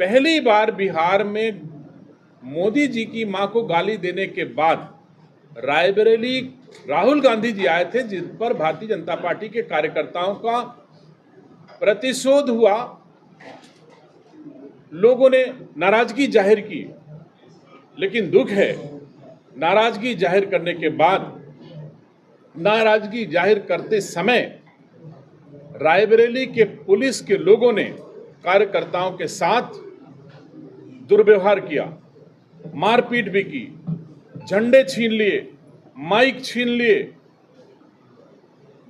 पहली बार बिहार में मोदी जी की मां को गाली देने के बाद रायबरेली राहुल गांधी जी आए थे, जिन पर भारतीय जनता पार्टी के कार्यकर्ताओं का प्रतिशोध हुआ। लोगों ने नाराजगी जाहिर की, लेकिन दुख है, नाराजगी जाहिर करने के बाद, नाराजगी जाहिर करते समय रायबरेली के पुलिस के लोगों ने कार्यकर्ताओं के साथ दुर्व्यवहार किया, मारपीट भी की, झंडे छीन लिए, माइक छीन लिए।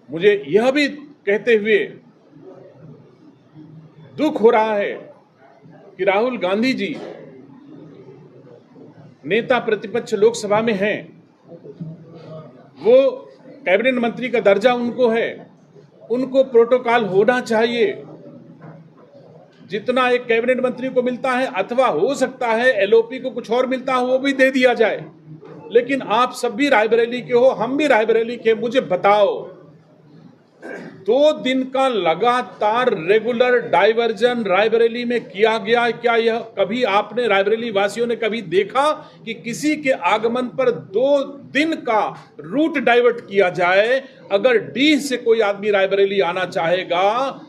मुझे यह भी कहते हुए दुख हो रहा है कि राहुल गांधी जी नेता प्रतिपक्ष लोकसभा में हैं, वो कैबिनेट मंत्री का दर्जा उनको है, उनको प्रोटोकॉल होना चाहिए जितना एक कैबिनेट मंत्री को मिलता है, अथवा हो सकता है एलओपी को कुछ और मिलता हो, वो भी दे दिया जाए। लेकिन आप सब भी रायबरेली के हो, हम भी रायबरेली के, मुझे बताओ, 2 दिन का लगातार रेगुलर डाइवर्जन रायबरेली में किया गया। क्या यह कभी आपने रायबरेली वासियों ने कभी देखा कि किसी के आगमन पर 2 दिन का रूट डाइवर्ट किया जाए? अगर डी से कोई आदमी रायबरेली आना चाहेगा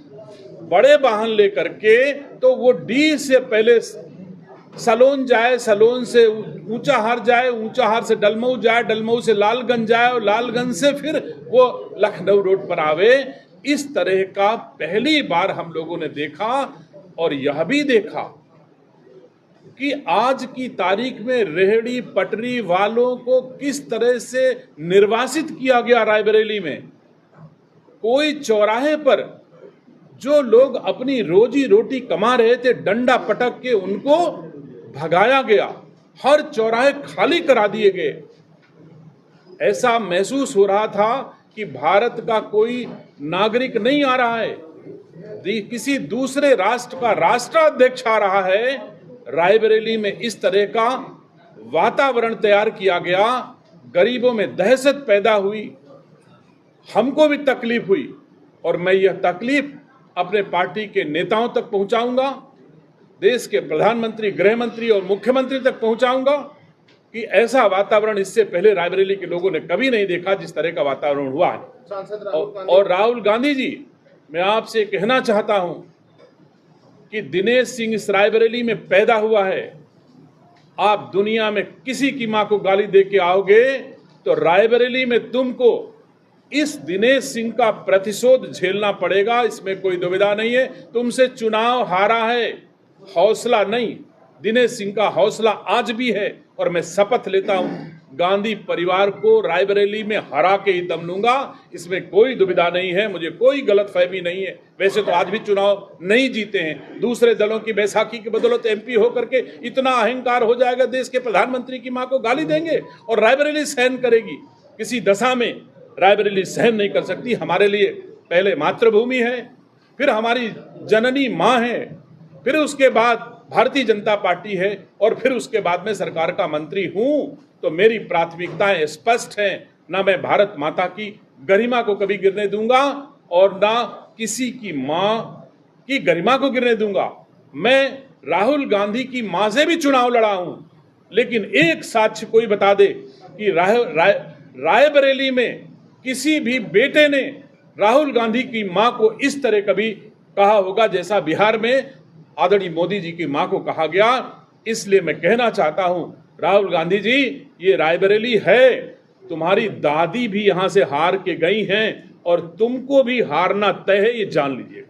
बड़े वाहन लेकर के, तो वो डी से पहले सलोन जाए, सलोन से ऊंचाहार जाए, ऊंचाहार से डलमऊ जाए, डलमऊ से लालगंज जाए, और लालगंज से फिर वो लखनऊ रोड पर आवे। इस तरह का पहली बार हम लोगों ने देखा। और यह भी देखा कि आज की तारीख में रेहड़ी पटरी वालों को किस तरह से निर्वासित किया गया। रायबरेली में कोई चौराहे पर जो लोग अपनी रोजी रोटी कमा रहे थे, डंडा पटक के उनको भगाया गया, हर चौराहे खाली करा दिए गए। ऐसा महसूस हो रहा था कि भारत का कोई नागरिक नहीं आ रहा है, किसी दूसरे राष्ट्र का राष्ट्राध्यक्ष आ रहा है। रायबरेली में इस तरह का वातावरण तैयार किया गया, गरीबों में दहशत पैदा हुई, हमको भी तकलीफ हुई, और मैं यह तकलीफ अपने पार्टी के नेताओं तक पहुंचाऊंगा, देश के प्रधानमंत्री, गृह मंत्री और मुख्यमंत्री तक पहुंचाऊंगा कि ऐसा वातावरण इससे पहले रायबरेली के लोगों ने कभी नहीं देखा जिस तरह का वातावरण हुआ है। और राहुल गांधी जी, मैं आपसे कहना चाहता हूं कि दिनेश सिंह इस रायबरेली में पैदा हुआ है। आप दुनिया में किसी की मां को गाली दे के आओगे तो रायबरेली में तुमको इस दिनेश सिंह का प्रतिशोध झेलना पड़ेगा, इसमें कोई दुविधा नहीं है। तुमसे चुनाव हारा है, हौसला नहीं। दिनेश सिंह का हौसला आज भी है, और मैं शपथ लेता हूं गांधी परिवार को रायबरेली में हरा के ही दम लूंगा, इसमें कोई दुविधा नहीं है, मुझे कोई गलतफहमी नहीं है। वैसे तो आज भी चुनाव नहीं जीते हैं, दूसरे दलों की बैसाखी की बदौलत एमपी होकर के इतना अहंकार हो जाएगा, देश के प्रधानमंत्री की मां को गाली देंगे और रायबरेली सहन करेगी। किसी दशा में रायबरेली सहन नहीं कर सकती। हमारे लिए पहले मातृभूमि है, फिर हमारी जननी मां है, फिर उसके बाद भारतीय जनता पार्टी है, और फिर उसके बाद में सरकार का मंत्री हूं। तो मेरी प्राथमिकताएं स्पष्ट हैं। ना मैं भारत माता की गरिमा को कभी गिरने दूंगा, और ना किसी की मां की गरिमा को गिरने दूंगा। मैं राहुल गांधी की मां से भी चुनाव लड़ा हूं, लेकिन एक साक्ष्य कोई बता दे कि रायबरेली में किसी भी बेटे ने राहुल गांधी की मां को इस तरह कभी कहा होगा जैसा बिहार में आदरणीय मोदी जी की मां को कहा गया। इसलिए मैं कहना चाहता हूं, राहुल गांधी जी, ये रायबरेली है, तुम्हारी दादी भी यहां से हार के गई हैं, और तुमको भी हारना तय है, ये जान लीजिए।